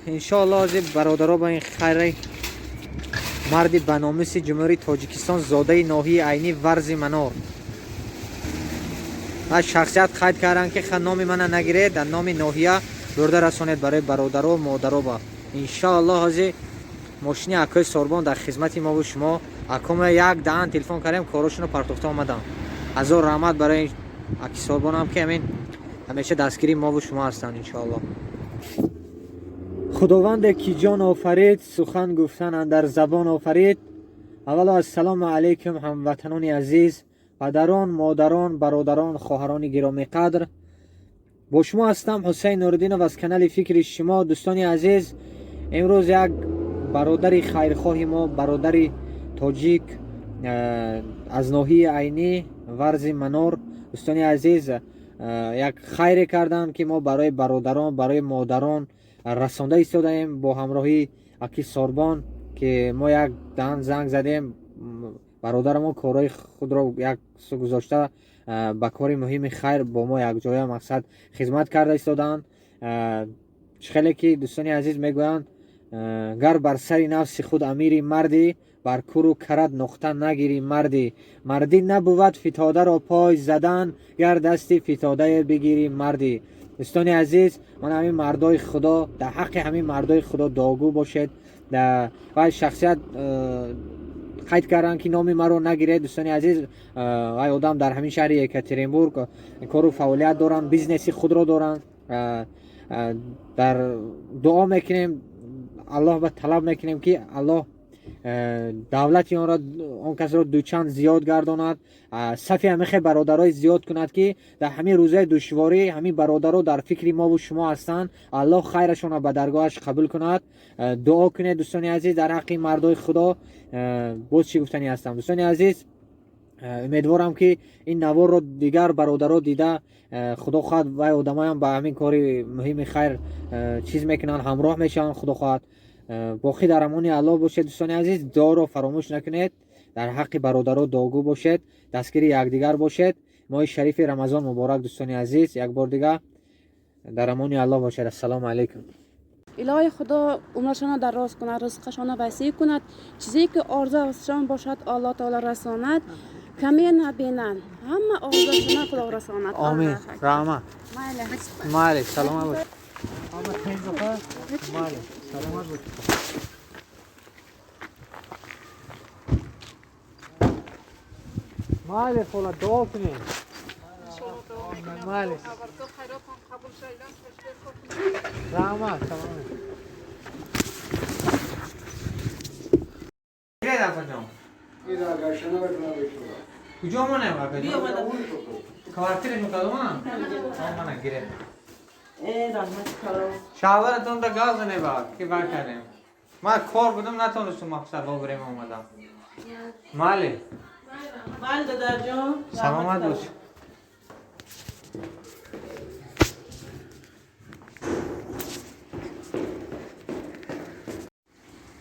انشاءالله از برادرها با این خیر مرد بناموس جمهوری تاجیکستان زاده ناحیه عینی ورز منار از شخصیت خرید کردن که نام من نگیره در نام ناحیه برده رسانید برای برادرها و مادرها. با انشاءالله از ماشین اکای سوربان در خدمت ما و شما. اکام یک دهن تلفن کردیم کاراشون رو پرداخته آمدم. هزار رحمت برای اکی سوربان هم که همین همیشه دستگیری ما و شما هستن انشاءالله. خداوند کی جان آفرید سخن گفتن اندر زبان آفرید. اولا السلام علیکم هموطنان عزیز، پدران، مادران، برادران، خواهران گرامی قدر. با شما هستم حسین نوردین و از کانال فکر شما. دوستان عزیز، امروز یک برادر خیرخواه ما، برادر تاجیک از ناحیه عینی ورز منار، دوستان عزیز یک خیر کردن که ما برای برادران، برای مادران رسانده ایستادیم با همراهی اکی سوربان که ما یک دهن زنگ زدیم. برادر ما کارهای خود را یک سو گذاشته به کار مهم خیر با ما یک جای مقصد خدمت کرده ایستادن. خیلی که دوستان عزیز میگویند گر بر سر نفس خود امیری مردی، بر کور و کرد نقطه نگیری مردی. مردی نبود فتاده را پای زدن، گر دستی فتاده بگیری مردی. دوستان عزیز، من همین مردای خدا در حق همین مردای خدا دعاگو باشید و شخصیت قید کردن که نام مرا نگیره. دوستان عزیز، وای آدم در همین شهر یکاترینبورگ کار و فعالیت دارن، بیزنسی خود را دارن. در دعا میکنیم الله و طلب میکنیم که الله دولت آن کس را دوچند زیاد گرداند، صف همه برادرای زیاد کند که در همین روزهای دشواری همین برادرها در فکر ما و شما هستند. الله خیرشان را به درگاهش قبول کند. دعا کنید دوستان عزیز در حق مردای خدا. باز چی گفتنی هستم دوستان عزیز، امیدوارم که این نوار رو دیگر برادرها دیده خدا خواهد و آدمای هم به همین کاری مهم خیر چیز میکنن، همراه میشن. خدا خواهد باقی در امان الله باشید. دوستان عزیز، دعا رو فراموش نکنید، در حق برادرها دعاگو باشید، دستگیر یکدیگر باشید. ماه شریف رمضان مبارک دوستان عزیز. یک بار دیگه در امان الله باشید. السلام علیکم. الهی خدا عمرشان دراز کند، رزقشان وسیع کند، چیزی که آرزوشان باشد الله تعالی رساند، کمی نبینند، همه آرزوشان خدا رساند. آمین. رحمت. مالی سلامت باش. مالی سلامت باش. مالی خدا دعا کنیم. مالی رحمت سلامت. گیره دفعه جان کجا منه واقعا؟ بیا مدام کارتیرش میکردم من گیره شاورتون دا گاز نباد که با کردیم ما کار بودم نتونستم مقصد با بریم آمدم. مالی دادر جان سلامت باش.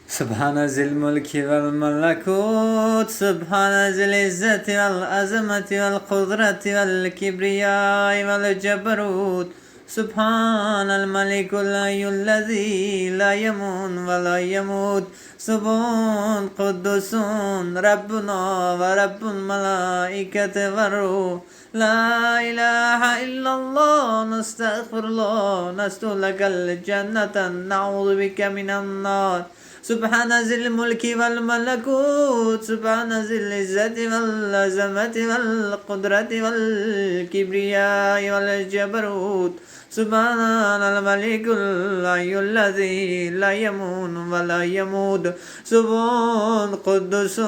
سبحان ذي الملك والملكوت، سبحان ذي العزة والعظمة والقدرة والكبرياء والجبروت، سبحان الملك الحي الذي لا يموت ولا يموت، سبحان قدوس ربنا ورب الملائكة والروح، لا إله إلا الله نستغفر الله نسألك الجنة نعوذ بك من النار. سبحان ذي الملك والملكوت، سبحان ذي العزة والعظمة والقدرة والكبرياء والجبروت، سبحان الملك الحي الذي لا يموت ولا يموت، سبحان قدوس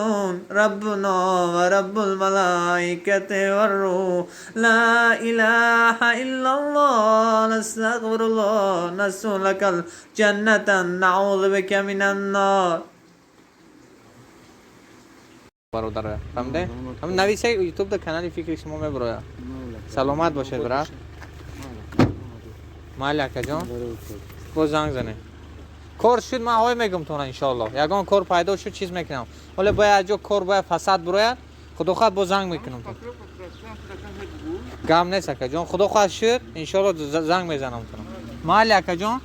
ربنا ورب الملائكة والروح، لا إله إلا الله نستغفر الله نسألك الجنة نعوذ بك من النار. برادر فهمده؟ هم نویسه یوتیوب در کانال فکر شما میبروه. سلامت باشید برا. مالی اکا جان باز زنگ زنه کار شد من های میگم تو انشالله یگان کار پیدا شد چیز میکنم. ولی باید جو کار باید فساد بروید خدا خواهد باز زنگ میکنم تو گم نیست اکا جان. خدا خواهد شد انشالله زنگ میزنم تو. مالی اکا جان